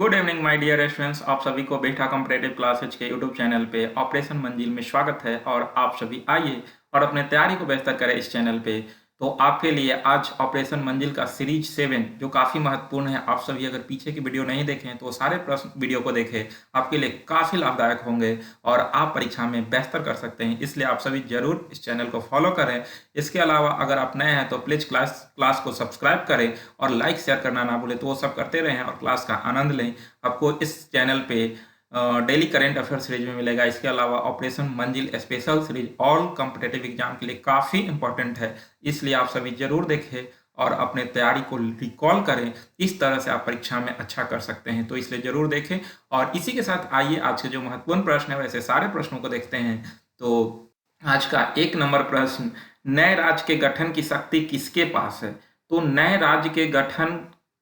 Good evening my dear students, आप सभी को बेटा कॉम्पिटेटिव क्लासेज के यूट्यूब चैनल पे ऑपरेशन मंजिल में स्वागत है। और आप सभी आइए और अपने तैयारी को बेहतर करें इस चैनल पे। तो आपके लिए आज ऑपरेशन मंजिल का सीरीज 7 जो काफ़ी महत्वपूर्ण है। आप सभी अगर पीछे की वीडियो नहीं देखें तो सारे प्रश्न वीडियो को देखें, आपके लिए काफ़ी लाभदायक होंगे और आप परीक्षा में बेहतर कर सकते हैं। इसलिए आप सभी जरूर इस चैनल को फॉलो करें। इसके अलावा अगर आप नए हैं तो प्लीज़ क्लास को सब्सक्राइब करें और लाइक शेयर करना ना भूलें। तो वो सब करते रहें और क्लास का आनंद लें। आपको इस चैनल पे डेली करेंट अफेयर सीरीज में मिलेगा। इसके अलावा ऑपरेशन मंजिल special series all competitive exam के लिए काफ़ी इंपॉर्टेंट है, इसलिए आप सभी जरूर देखें और अपने तैयारी को रिकॉल करें। इस तरह से आप परीक्षा में अच्छा कर सकते हैं, तो इसलिए जरूर देखें। और इसी के साथ आइए आज के जो महत्वपूर्ण प्रश्न है वैसे सारे प्रश्नों को देखते हैं। तो आज का 1 नंबर प्रश्न, नए राज्य के गठन की शक्ति किसके पास है? तो नए राज्य के गठन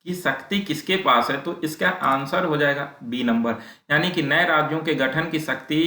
की शक्ति किसके पास है? तो इसका आंसर हो जाएगा बी नंबर, यानी कि नए राज्यों के गठन की शक्ति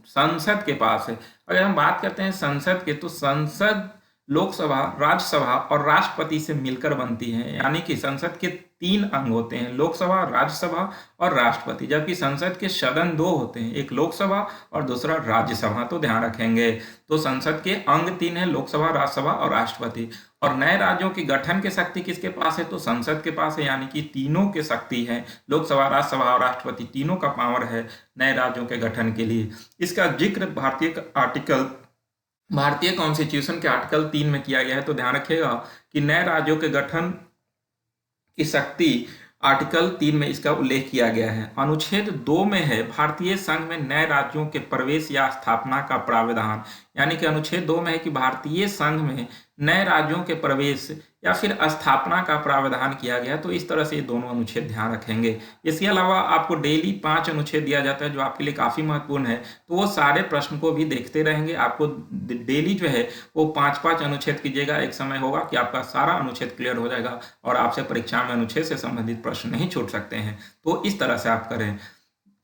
संसद के पास है। अगर हम बात करते हैं संसद के, तो संसद लोकसभा, राज्यसभा और राष्ट्रपति से मिलकर बनती है। यानी कि संसद के 3 अंग होते हैं, लोकसभा, राज्यसभा और राष्ट्रपति, जबकि संसद के सदन 2 होते हैं, एक लोकसभा और दूसरा राज्यसभा। तो ध्यान रखेंगे। तो संसद के अंग 3 है, लोकसभा, राज्यसभा और राष्ट्रपति। और नए राज्यों की गठन की शक्ति किसके पास है? तो संसद के पास है, यानी कि तीनों की शक्ति है, लोकसभा, राज्यसभा और राष्ट्रपति, तीनों का पावर है नए राज्यों के गठन के लिए। इसका जिक्र भारतीय कॉन्स्टिट्यूशन के आर्टिकल 3 में किया गया है। तो ध्यान रखिएगा कि नए राज्यों के गठन की शक्ति आर्टिकल 3 में इसका उल्लेख किया गया है। अनुच्छेद 2 में है भारतीय संघ में नए राज्यों के प्रवेश या स्थापना का प्रावधान, यानी कि अनुच्छेद 2 में है कि भारतीय संघ में नए राज्यों के प्रवेश या फिर स्थापना का प्रावधान किया गया। तो इस तरह से ये दोनों अनुच्छेद ध्यान रखेंगे। इसके अलावा आपको डेली 5 अनुच्छेद दिया जाता है जो आपके लिए काफ़ी महत्वपूर्ण है। तो वो सारे प्रश्न को भी देखते रहेंगे। आपको डेली जो है वो 5-5 अनुच्छेद कीजिएगा। एक समय होगा कि आपका सारा अनुच्छेद क्लियर हो जाएगा और आपसे परीक्षा में अनुच्छेद से संबंधित प्रश्न नहीं छूट सकते हैं। तो इस तरह से आप करें।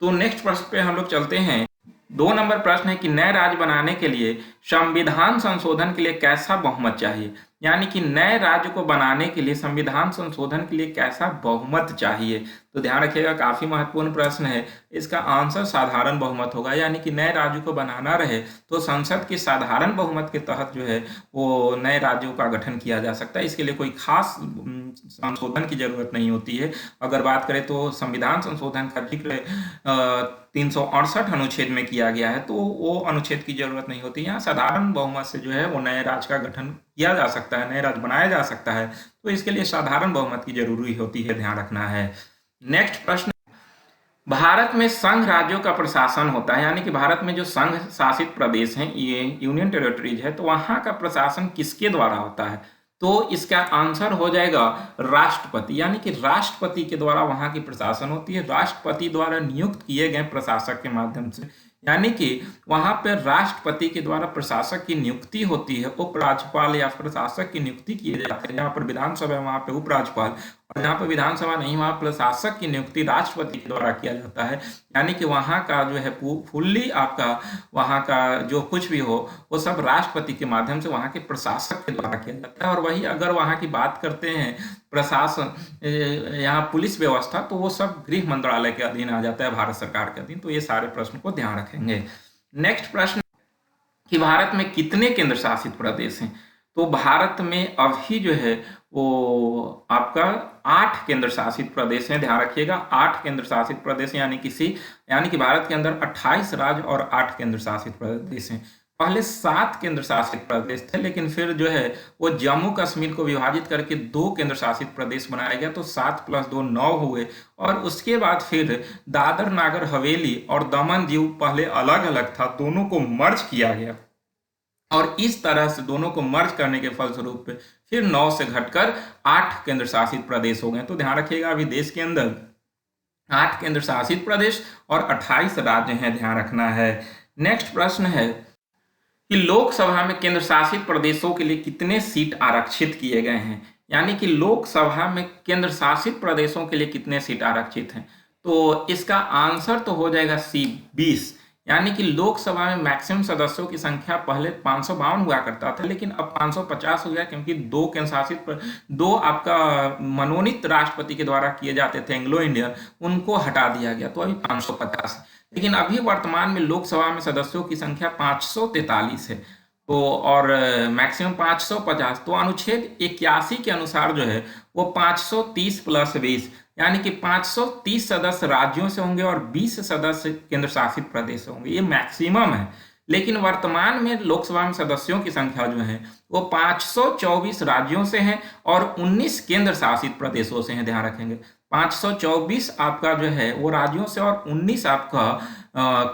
तो नेक्स्ट प्रश्न पे हम लोग चलते हैं। 2 नंबर प्रश्न है कि नए राज्य बनाने के लिए संविधान संशोधन के लिए कैसा बहुमत चाहिए? यानी कि नए राज्य को बनाने के लिए संविधान संशोधन के लिए कैसा बहुमत चाहिए? तो ध्यान रखिएगा, काफी महत्वपूर्ण प्रश्न है। इसका आंसर साधारण बहुमत होगा, यानी कि नए राज्य को बनाना रहे तो संसद के साधारण बहुमत के तहत जो है वो नए राज्यों का गठन किया जा सकता है। इसके लिए कोई खास संशोधन की जरूरत नहीं होती है। अगर बात करें तो संविधान संशोधन का जिक्र 368 अनुच्छेद में किया गया है, तो वो अनुच्छेद की जरूरत नहीं होती। यहाँ साधारण बहुमत से जो है वो नए राज्य का गठन किया जा सकता है, नए राज्य बनाया जा सकता है। तो इसके लिए साधारण बहुमत की जरूरी होती है, ध्यान रखना है। नेक्स्ट प्रश्न, भारत में संघ राज्यों का प्रशासन होता है, यानी कि भारत में जो संघ शासित प्रदेश हैं, ये यूनियन टेरिटरीज है, तो वहां का प्रशासन किसके द्वारा होता है? तो इसका आंसर हो जाएगा राष्ट्रपति, यानी कि राष्ट्रपति के द्वारा वहां की प्रशासन होती है। राष्ट्रपति द्वारा नियुक्त किए गए प्रशासक के माध्यम से, यानी कि वहां पर राष्ट्रपति के द्वारा प्रशासक की नियुक्ति होती है। उपराज्यपाल या प्रशासक की नियुक्ति किए जाते हैं। जहाँ पर विधानसभा है वहां पे उपराज्यपाल, और जहाँ पर विधानसभा नहीं वहां प्रशासक की नियुक्ति राष्ट्रपति के द्वारा किया जाता है। यानी कि वहां का जो है फुल्ली आपका वहां का जो कुछ भी हो वो सब राष्ट्रपति के माध्यम से वहां के प्रशासक के द्वारा किया जाता है। और वही अगर वहां की बात करते हैं प्रशासन, यहाँ पुलिस व्यवस्था, तो वो सब गृह मंत्रालय के अधीन आ जाता है, भारत सरकार के अधीन। तो ये सारे प्रश्न को ध्यान रखेंगे। नेक्स्ट प्रश्न कि भारत में कितने केंद्र शासित प्रदेश हैं? तो भारत में अभी जो है वो आपका 8 केंद्र शासित प्रदेश हैं। ध्यान रखिएगा, 8 केंद्र शासित प्रदेश, यानी कि भारत के अंदर 28 राज्य और 8 केंद्र शासित प्रदेश हैं। पहले 7 केंद्र शासित प्रदेश थे, लेकिन फिर जो है वो जम्मू कश्मीर को विभाजित करके 2 केंद्र शासित प्रदेश बनाया गया। तो 7 + 2 9 हुए। और उसके बाद फिर दादर नागर हवेली और दमन दीव पहले अलग अलग था, दोनों को मर्ज किया गया। और इस तरह से दोनों को मर्ज करने के फलस्वरूप फिर 9 से घटकर 8 केंद्र शासित प्रदेश हो गए। तो ध्यान रखिएगा, अभी देश के अंदर 8 केंद्र शासित प्रदेश और 28 राज्य हैं, ध्यान रखना है। नेक्स्ट प्रश्न है कि लोकसभा में केंद्र शासित प्रदेशों के लिए कितने सीट आरक्षित किए गए हैं? यानी कि लोकसभा में केंद्र शासित प्रदेशों के लिए कितने सीट आरक्षित हैं? तो इसका आंसर तो हो जाएगा सी 20, यानी कि लोकसभा में मैक्सिमम सदस्यों की संख्या पहले 552 हुआ करता था, लेकिन अब 550 हो गया, क्योंकि दो आपका मनोनीत राष्ट्रपति के द्वारा किए जाते थे एंग्लो इंडियन, उनको हटा दिया गया, तो अभी 550। लेकिन अभी वर्तमान में लोकसभा में सदस्यों की संख्या 543 है, तो और मैक्सिमम 550। तो अनुच्छेद 81 के अनुसार जो है वो 530 प्लस 20, यानी कि 530 सदस्य राज्यों से होंगे और 20 सदस्य केंद्र शासित प्रदेश से होंगे, ये मैक्सिमम है। लेकिन वर्तमान में लोकसभा में सदस्यों की संख्या जो है वो 524 राज्यों से है और 19 केंद्र शासित प्रदेशों से हैं, ध्यान रखेंगे। 524 आपका जो है वो राज्यों से और 19 आपका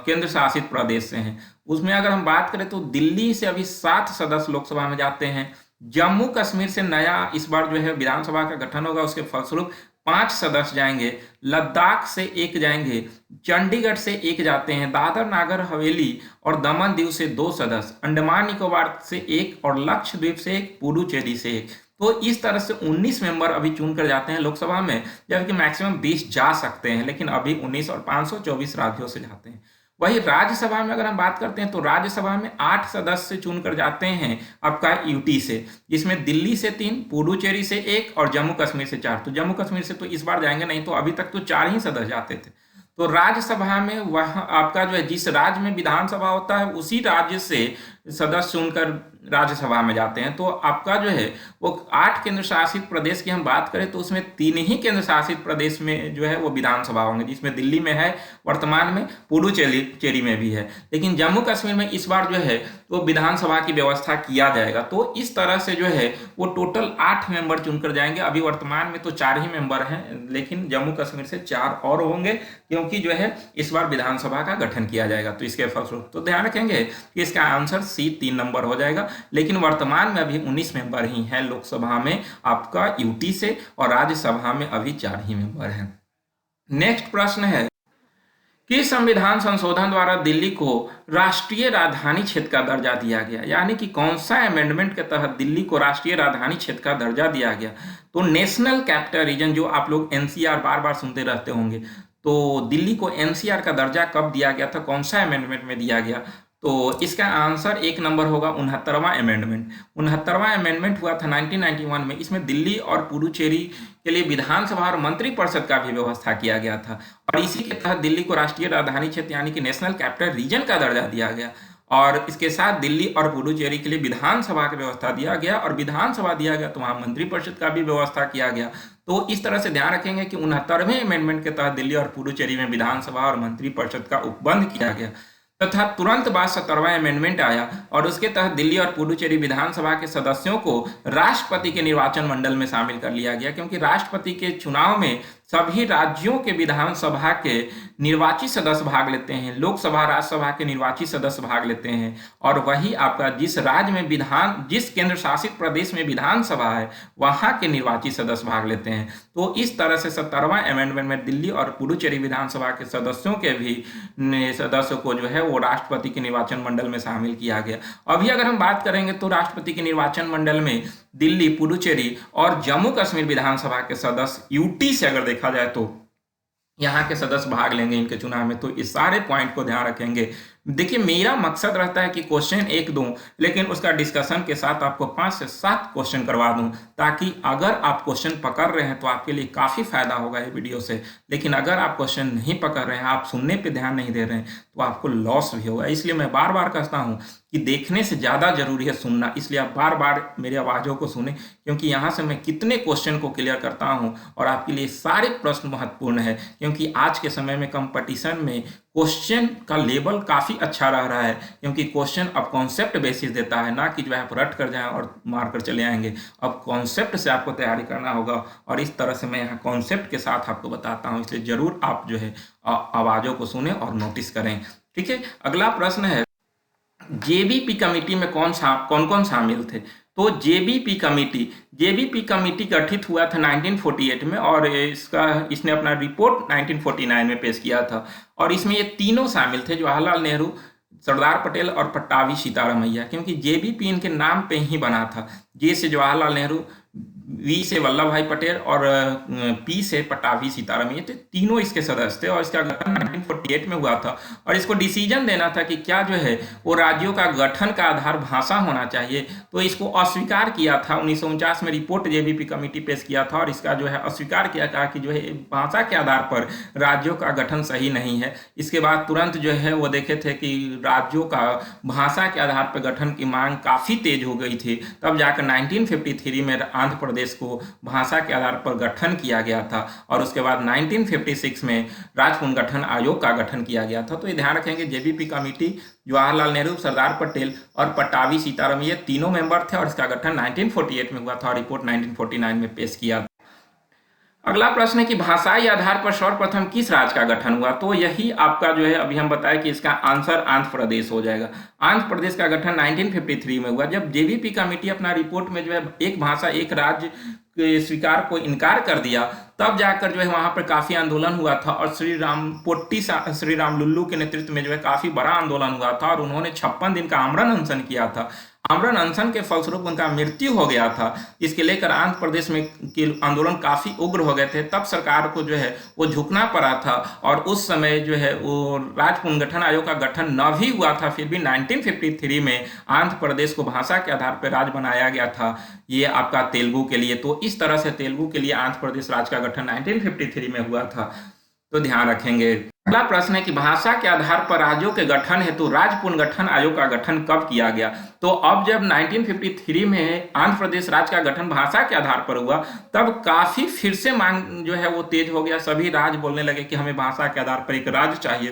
केंद्र शासित प्रदेश से हैं। उसमें अगर हम बात करें तो दिल्ली से अभी 7 सदस्य लोकसभा में जाते हैं, जम्मू कश्मीर से नया इस बार जो है विधानसभा का गठन होगा, उसके फलस्वरूप 5 सदस्य जाएंगे, लद्दाख से 1 जाएंगे, चंडीगढ़ से 1 जाते हैं, दादर नागर हवेली और दमन दीव से 2 सदस्य, अंडमान निकोबार से 1 और लक्षद्वीप से 1, पुडुचेरी से 1। तो इस तरह से 19 मेंबर अभी चुन कर जाते हैं लोकसभा में, जबकि मैक्सिमम 20 जा सकते हैं, लेकिन अभी 19 और 524 राज्यों से जाते हैं। वही राज्यसभा में अगर हम बात करते हैं तो राज्यसभा में 8 सदस्य चुनकर जाते हैं आपका यूटी से, जिसमें दिल्ली से 3, पुडुचेरी से 1 और जम्मू कश्मीर से 4। तो जम्मू कश्मीर से तो इस बार जाएंगे नहीं, तो अभी तक तो 4 ही सदस्य जाते थे। तो राज्यसभा में वह आपका जो है जिस राज्य में विधानसभा होता है उसी राज्य से सदस्य चुनकर राज्यसभा में जाते हैं। तो आपका जो है वो 8 केंद्र शासित प्रदेश की हम बात करें तो उसमें 3 ही केंद्र शासित प्रदेश में जो है वो विधानसभा होंगे, जिसमें दिल्ली में है वर्तमान में, पुडुचेरी में भी है, लेकिन जम्मू कश्मीर में इस बार जो है वो विधानसभा की व्यवस्था किया जाएगा। तो इस तरह से जो है वो टोटल 8 मेंबर चुनकर जाएंगे। अभी वर्तमान में तो 4 ही मेंबर हैं, लेकिन जम्मू कश्मीर से 4 और होंगे, क्योंकि जो है इस बार विधानसभा का गठन किया जाएगा। तो इसके फलस्वरूप तो ध्यान रखेंगे कि इसका आंसर सी 3 नंबर हो जाएगा। लेकिन वर्तमान में अभी 19 मेंबर ही हैं लोकसभा में आपका यूटी से, और राज्यसभा में अभी 4 ही मेंबर हैं। नेक्स्ट प्रश्न है कि संविधान संशोधन द्वारा दिल्ली को राष्ट्रीय राजधानी क्षेत्र का दर्जा दिया गया, यानी कि कौन सा अमेंडमेंट के तहत दिल्ली को राष्ट्रीय राजधानी क्षेत्र का दर्जा दिया गया। तो नेशनल कैपिटल रीजन, जो आप लोग एनसीआर बार बार सुनते रहते होंगे, तो दिल्ली को एनसीआर का दर्जा कब दिया गया था, कौन सा अमेंडमेंट में दिया गया। तो इसका आंसर 1 नंबर होगा 69वां अमेंडमेंट। 69वां अमेंडमेंट हुआ था 1991 में। इसमें दिल्ली और पुडुचेरी के लिए विधानसभा और मंत्रिपरिषद का भी व्यवस्था किया गया था, और इसी के तहत दिल्ली को राष्ट्रीय राजधानी क्षेत्र यानी कि नेशनल कैपिटल रीजन का दर्जा दिया गया, और इसके साथ दिल्ली और पुडुचेरी के लिए विधानसभा की व्यवस्था दिया गया, और विधानसभा दिया गया तो वहां मंत्रिपरिषद का भी व्यवस्था किया गया। तो इस तरह से ध्यान रखेंगे कि 69वें अमेंडमेंट के तहत दिल्ली और पुडुचेरी में विधानसभा और मंत्रिपरिषद का उपबंध किया गया, तथा तुरंत बाद 70वां अमेंडमेंट आया और उसके तहत दिल्ली और पुडुचेरी विधानसभा के सदस्यों को राष्ट्रपति के निर्वाचन मंडल में शामिल कर लिया गया, क्योंकि राष्ट्रपति के चुनाव में सभी राज्यों के विधानसभा के निर्वाचित सदस्य भाग लेते हैं, लोकसभा राज्यसभा के निर्वाचित सदस्य भाग लेते हैं, और वही आपका जिस राज्य में जिस केंद्र शासित प्रदेश में विधानसभा है वहां के निर्वाचित सदस्य भाग लेते हैं। तो इस तरह से 70वां अमेंडमेंट में दिल्ली और पुडुचेरी विधानसभा के सदस्यों के भी सदस्यों को जो है वो राष्ट्रपति के निर्वाचन मंडल में शामिल किया गया। अभी अगर हम बात करेंगे तो राष्ट्रपति के निर्वाचन मंडल में दिल्ली, पुडुचेरी और जम्मू कश्मीर विधानसभा के सदस्य यूटी से अगर देखा जाए तो यहाँ के सदस्य भाग लेंगे इनके चुनाव में। तो इस सारे पॉइंट को ध्यान रखेंगे। देखिए, मेरा मकसद रहता है कि क्वेश्चन 1 दूं, लेकिन उसका डिस्कशन के साथ आपको 5 से 7 क्वेश्चन करवा दूं, ताकि अगर आप क्वेश्चन पकड़ रहे हैं तो आपके लिए काफ़ी फायदा होगा ये वीडियो से। लेकिन अगर आप क्वेश्चन नहीं पकड़ रहे हैं, आप सुनने पे ध्यान नहीं दे रहे हैं, तो आपको लॉस भी होगा। इसलिए मैं बार बार कहता हूँ कि देखने से ज़्यादा जरूरी है सुनना। इसलिए आप बार बार मेरी आवाज़ों को सुने, क्योंकि यहाँ से मैं कितने क्वेश्चन को क्लियर करता हूँ और आपके लिए सारे प्रश्न महत्वपूर्ण है, क्योंकि आज के समय में कंपटीशन में क्वेश्चन का लेवल काफ़ी अच्छा रह रहा है, क्योंकि क्वेश्चन अब कॉन्सेप्ट बेसिस देता है, ना कि जो है आप रट कर जाएं और मार कर चले आएंगे। अब कॉन्सेप्ट से आपको तैयारी करना होगा, और इस तरह से मैं यहाँ कॉन्सेप्ट के साथ आपको बताता हूँ। इसलिए ज़रूर आप जो है आवाज़ों को सुने और नोटिस करें। ठीक है, अगला प्रश्न है, जेबीपी कमेटी में कौन कौन शामिल थे। तो जेबीपी कमेटी गठित हुआ था 1948 में, और इसने अपना रिपोर्ट 1949 में पेश किया था, और इसमें ये तीनों शामिल थे, जवाहरलाल नेहरू, सरदार पटेल और पट्टाभी सीतारामैया, क्योंकि जेबीपी इनके नाम पे ही बना था। जे से जवाहरलाल नेहरू, वी से वल्लभ भाई पटेल और पी से पट्टाभी सीताराम, ये तो तीनों इसके सदस्य थे और इसका गठन 1948 में हुआ था। और इसको डिसीजन देना था कि क्या जो है वो राज्यों का गठन का आधार भाषा होना चाहिए, तो इसको अस्वीकार किया था। 1949 में रिपोर्ट जेबीपी कमेटी पेश किया था और इसका जो है अस्वीकार किया, कहा कि जो है भाषा के आधार पर राज्यों का गठन सही नहीं है। इसके बाद तुरंत जो है वो देखे थे कि राज्यों का भाषा के आधार पर गठन की मांग काफ़ी तेज हो गई थी, तब जाकर 1953 में आंध्र प्रदेश को भाषा के आधार पर गठन किया गया था और उसके बाद 1956 में राज्य पुनर्गठन आयोग का गठन किया गया था। तो ये ध्यान रखेंगे जेबीपी कमेटी जवाहरलाल नेहरू, सरदार पटेल और पट्टाभी सीताराम ये तीनों मेंबर थे और इसका गठन 1948 में हुआ था और रिपोर्ट 1949 में पेश किया। अगला प्रश्न है कि भाषाई आधार पर सर्वप्रथम किस राज्य का गठन हुआ, तो यही आपका जो है अभी हम बताएं कि इसका आंसर आंध्र प्रदेश हो जाएगा। आंध्र प्रदेश का गठन 1953 में हुआ, जब जेबीपी कमेटी अपना रिपोर्ट में जो है एक भाषा एक राज्य के स्वीकार को इनकार कर दिया, तब जाकर जो है वहां पर काफी आंदोलन हुआ था और श्री राम लुल्लू के नेतृत्व में जो है काफी बड़ा आंदोलन हुआ था और उन्होंने 56 दिन का आमरण अनशन किया था। आमरण अनशन के फलस्वरूप उनका मृत्यु हो गया था। इसके लेकर आंध्र प्रदेश में के आंदोलन काफी उग्र हो गए थे, तब सरकार को जो है वो झुकना पड़ा था और उस समय जो है वो राज्य पुनर्गठन आयोग का गठन न भी हुआ था, फिर भी 1953 में आंध्र प्रदेश को भाषा के आधार पर राज्य बनाया गया था, ये आपका तेलुगु के लिए। तो इस तरह से तेलुगु के लिए आंध्र प्रदेश राज्य का गठन 1953 में हुआ था, तो ध्यान रखेंगे। अगला प्रश्न है कि भाषा के आधार पर राज्यों के गठन हेतु राज्य पुनर्गठन आयोग का गठन कब किया गया, तो अब जब 1953 में आंध्र प्रदेश राज्य का गठन भाषा के आधार पर हुआ, तब काफी फिर से मांग जो है वो तेज हो गया, सभी राज्य बोलने लगे कि हमें भाषा के आधार पर एक राज्य चाहिए।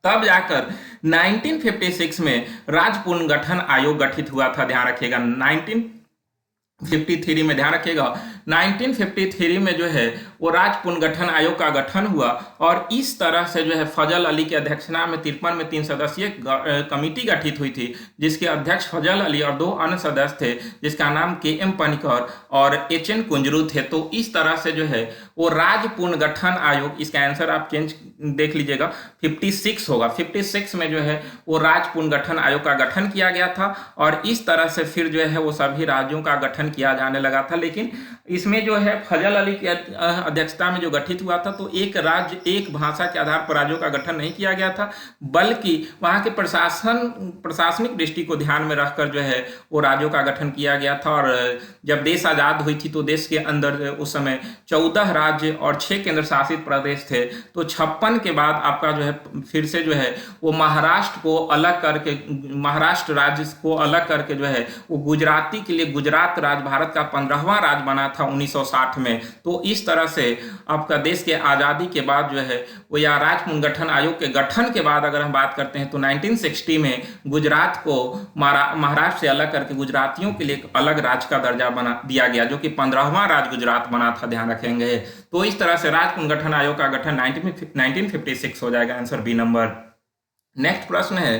तब जाकर 1956 में राज्य पुनर्गठन आयोग गठित हुआ था। ध्यान रखिएगा 1953 में, ध्यान रखिएगा 1953 में जो है वो राज्य पुनर्गठन आयोग का गठन हुआ और इस तरह से जो है फजल अली की अध्यक्षता में 53 में 3 सदस्यीय कमेटी गठित हुई थी, जिसके अध्यक्ष फजल अली और 2 अन्य सदस्य थे जिसका नाम के.एम. पनिकर और एच.एन. कुंजरू थे। तो इस तरह से जो है वो राज्य पुनर्गठन आयोग, इसका आंसर आप चेंज देख लीजिएगा 56 होगा, 56 में जो है वो राज्य पुनर्गठन आयोग का गठन किया गया था और इस तरह से फिर जो है वो सभी राज्यों का गठन किया जाने लगा था। लेकिन इसमें जो है फजल अली की अध्यक्षता में जो गठित हुआ था, तो एक राज्य एक भाषा के आधार पर राज्यों का गठन नहीं किया गया था, बल्कि वहां के प्रशासनिक दृष्टि को ध्यान में रखकर जो है वो राज्यों का गठन किया गया था। और जब देश आजाद हुई थी तो देश के अंदर उस समय 14 राज्य और 6 केंद्र शासित प्रदेश थे। तो 56 के बाद आपका जो है फिर से जो है वो महाराष्ट्र को अलग करके, महाराष्ट्र राज्य को अलग करके जो है वो गुजराती के लिए गुजरात राज्य भारत का 15वां राज्य बना था 1960 में। तो इस तरह से आपका देश के आज़ादी के बाद जो है वो या राज्य पुनर्गठन आयोग के गठन के बाद अगर हम बात करते हैं तो 1960 में गुजरात को महाराष्ट्र से अलग करके गुजरातियों के लिए एक अलग राज्य का दर्जा बना दिया गया, जो कि 15वां राज्य गुजरात बना था। ध्यान रखेंगे। तो इस तरह से राज्य पुनर्गठन आयोग का गठन 1956 हो जाएगा, आंसर बी नंबर। नेक्स्ट प्रश्न है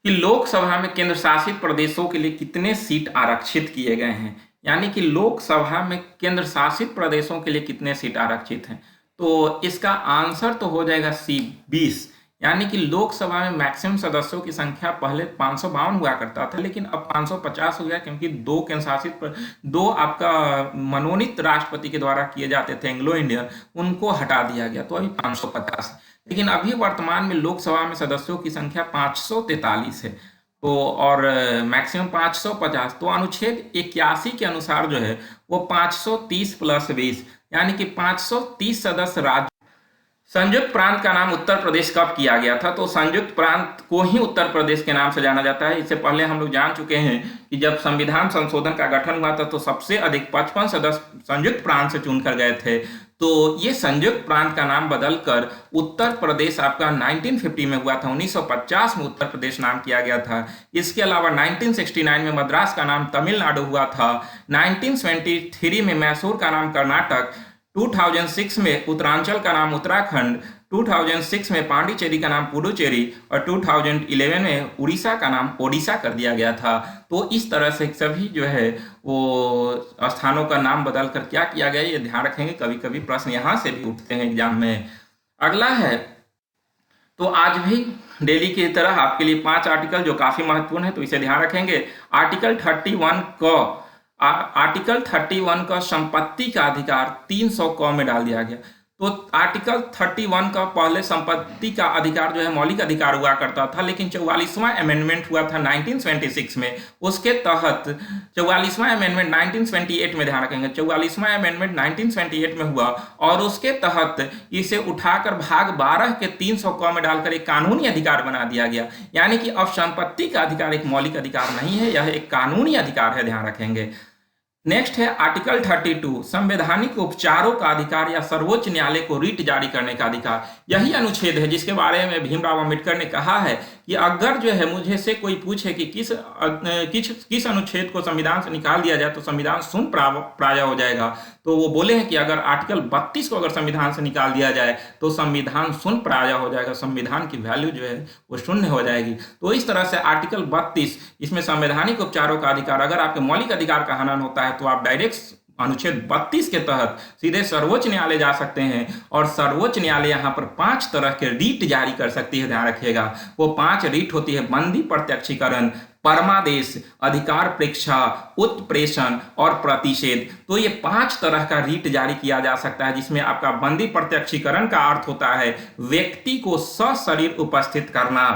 कि लोकसभा में केंद्र शासित प्रदेशों के लिए कितने सीट आरक्षित किए गए हैं, यानी कि लोकसभा में केंद्र शासित प्रदेशों के लिए कितने सीट आरक्षित हैं। तो इसका आंसर तो हो जाएगा सी 20, यानी कि लोकसभा में मैक्सिमम सदस्यों की संख्या पहले 552 हुआ करता था, लेकिन अब 550 हो गया, क्योंकि 2 केंद्र शासित 2 आपका मनोनीत राष्ट्रपति के द्वारा किए जाते थे एंग्लो इंडियन, उनको हटा दिया गया, तो अभी 550। लेकिन अभी वर्तमान में लोकसभा में सदस्यों की संख्या 543 है, तो और मैक्सिमम 550। तो अनुच्छेद 81 के अनुसार जो है वो 530 + 20 यानी कि 530 सदस्य राज्य। संयुक्त प्रांत का नाम उत्तर प्रदेश कब किया गया था, तो संयुक्त प्रांत को ही उत्तर प्रदेश के नाम से जाना जाता है। इससे पहले हम लोग जान चुके हैं कि जब संविधान संशोधन का गठन हुआ था तो सबसे अधिक 55 सदस्य संयुक्त प्रांत से चुनकर गए थे। तो ये संयुक्त प्रांत का नाम बदलकर उत्तर प्रदेश आपका 1950 में हुआ था, 1950 में उत्तर प्रदेश नाम किया गया था। इसके अलावा 1969 में मद्रास का नाम तमिलनाडु हुआ था, 1973 में मैसूर का नाम कर्नाटक, 2006 में उत्तरांचल का नाम उत्तराखंड, 2006 में पांडिचेरी का नाम पुडुचेरी और 2011 में उड़ीसा का नाम ओडिशा कर दिया गया था। तो इस तरह से सभी जो है वो स्थानों का नाम बदलकर क्या किया गया, ये ध्यान रखेंगे, कभी कभी प्रश्न यहाँ से भी उठते हैं एग्जाम में। अगला है, तो आज भी डेली की तरह आपके लिए 5 आर्टिकल जो काफी महत्वपूर्ण है, तो इसे ध्यान रखेंगे। आर्टिकल 31 क आर्टिकल 31 का संपत्ति का अधिकार 300 क में डाल दिया गया। तो आर्टिकल 31 का पहले संपत्ति का अधिकार जो है मौलिक अधिकार हुआ करता था, लेकिन 44वां अमेंडमेंट हुआ था 1926 में। उसके तहत 44वां अमेंडमेंट 1928 में, ध्यान रखेंगे 44वां अमेंडमेंट 1928 में हुआ, और उसके तहत इसे उठाकर भाग 12 के 300 क में डालकर एक कानूनी अधिकार बना दिया गया। यानी कि अब संपत्ति का अधिकार एक मौलिक अधिकार नहीं है, यह एक कानूनी अधिकार है, ध्यान रखेंगे। नेक्स्ट है आर्टिकल 32, संवैधानिक उपचारों का अधिकार या सर्वोच्च न्यायालय को रिट जारी करने का अधिकार। यही अनुच्छेद है जिसके बारे में भीमराव अंबेडकर ने कहा है कि अगर जो है मुझे से कोई पूछे कि किस अनुच्छेद को संविधान से निकाल दिया जाए तो संविधान शून्य प्राय हो जाएगा, तो वो बोले हैं कि अगर आर्टिकल 32 को अगर संविधान से निकाल दिया जाए तो संविधान शून्य प्राय हो जाएगा, संविधान की वैल्यू जो है वो शून्य हो जाएगी। तो इस तरह से आर्टिकल 32, इसमें संवैधानिक उपचारों का अधिकार, अगर आपके मौलिक अधिकार का हनन होता है तो आप डायरेक्ट अनुच्छेद 32 के तहत सीधे सर्वोच्च न्यायालय जा सकते हैं, और सर्वोच्च न्यायालय यहाँ पर 5 तरह के रीट जारी कर सकती है, ध्यान रखिएगा। वो 5 रीट होती है: बंदी प्रत्यक्षीकरण, परमादेश, अधिकार प्रेक्षा, उत्प्रेषण और प्रतिषेध। तो ये 5 तरह का रीट जारी किया जा सकता है, जिसमें आपका बंदी प्रत्यक्षीकरण का अर्थ होता है व्यक्ति को सशरीर उपस्थित करना।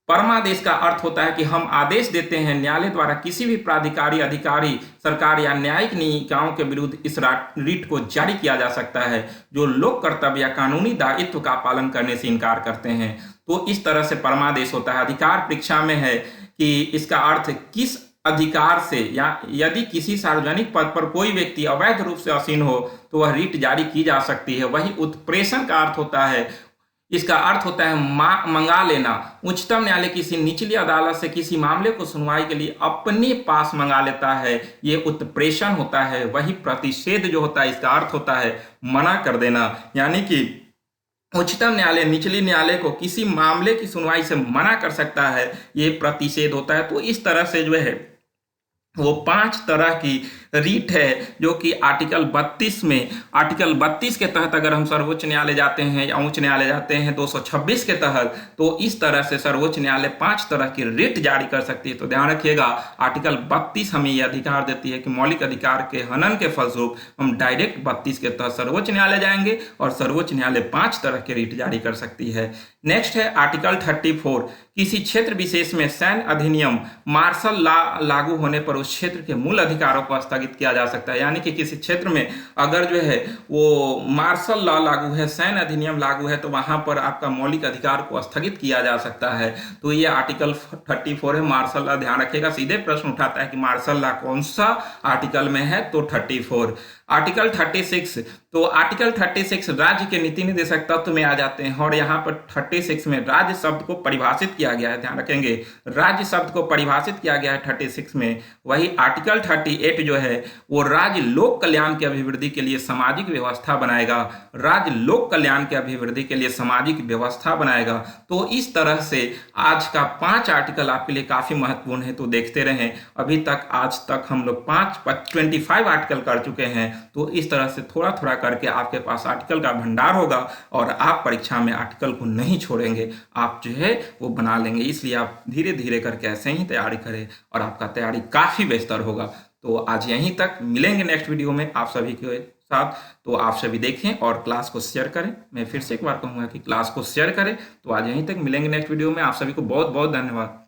परमादेश का अर्थ होता है कि हम आदेश देते हैं न्यायालय द्वारा किसी भी प्राधिकारी, अधिकारी, सरकार या न्यायिक निकायों के विरुद्ध इस रीट को जारी किया जा सकता है जो लोक कर्तव्य या कानूनी दायित्व का पालन करने से इनकार करते हैं। तो इस तरह से परमादेश होता है। अधिकार परीक्षा में है कि इसका अर्थ किस अधिकार से, या यदि किसी सार्वजनिक पद पर कोई व्यक्ति अवैध रूप से आसीन हो तो वह रीट जारी की जा सकती है। वही उत्प्रेषण का अर्थ होता है, इसका अर्थ होता है मंगा लेना। उच्चतम न्यायालय किसी निचली अदालत से किसी मामले को सुनवाई के लिए अपने पास मंगा लेता है, ये उत्प्रेषण होता है। वही प्रतिषेध जो होता है, इसका अर्थ होता है मना कर देना, यानी कि उच्चतम न्यायालय निचली न्यायालय को किसी मामले की सुनवाई से मना कर सकता है, ये प्रतिषेध होता है। तो इस तरह से जो है वो 5 तरह की रीट है जो कि आर्टिकल 32 के तहत अगर हम सर्वोच्च न्यायालय जाते हैं या उच्च न्यायालय जाते हैं 226 के तहत, तो इस तरह से सर्वोच्च न्यायालय 5 तरह की रीट जारी कर सकती है। तो ध्यान रखिएगा, आर्टिकल 32 हमें यह अधिकार देती है कि मौलिक अधिकार के हनन के फलस्वरूप हम डायरेक्ट 32 के तहत सर्वोच्च न्यायालय जाएंगे और सर्वोच्च न्यायालय 5 तरह के रीट जारी कर सकती है। नेक्स्ट है आर्टिकल 34, किसी क्षेत्र विशेष में सैन्य अधिनियम, मार्शल लॉ लागू होने पर उस क्षेत्र के मूल अधिकारों को स्थगित किया जा सकता है। यानी कि किसी क्षेत्र में अगर जो है वो मार्शल लॉ लागू है, सैन्य अधिनियम लागू है, तो वहां पर आपका मौलिक अधिकार को स्थगित किया जा सकता है। तो ये आर्टिकल 34 है, मार्शल लॉ। ध्यान रखिएगा, सीधे प्रश्न उठाता है कि मार्शल लॉ कौन सा आर्टिकल में है, तो 34। आर्टिकल 36, तो आर्टिकल 36 राज्य के नीति निर्देशक तत्व में आ जाते हैं, और यहाँ पर 36 में राज्य शब्द को परिभाषित किया गया है। ध्यान रखेंगे, राज्य शब्द को परिभाषित किया गया है 36 में। वही आर्टिकल 38 जो है वो राज्य लोक कल्याण के अभिवृद्धि के लिए सामाजिक व्यवस्था बनाएगा, राज्य लोक कल्याण के अभिवृद्धि के लिए सामाजिक व्यवस्था बनाएगा। तो इस तरह से आज का 5 आर्टिकल आपके लिए काफी महत्वपूर्ण है, तो देखते रहें। अभी तक आज तक हम लोग 25 आर्टिकल कर चुके हैं। तो इस तरह से थोड़ा थोड़ा करके आपके पास आर्टिकल का भंडार होगा और आप परीक्षा में आर्टिकल को नहीं छोड़ेंगे, आप जो है वो बना लेंगे। इसलिए आप धीरे धीरे करके ऐसे ही तैयारी करें और आपका तैयारी काफ़ी बेहतर होगा। तो आज यहीं तक, मिलेंगे नेक्स्ट वीडियो में आप सभी के साथ। तो आप सभी देखें और क्लास को शेयर करें। मैं फिर से एक बार कहूँगा कि क्लास को शेयर करें। तो आज यहीं तक, मिलेंगे नेक्स्ट वीडियो में। आप सभी को बहुत बहुत धन्यवाद।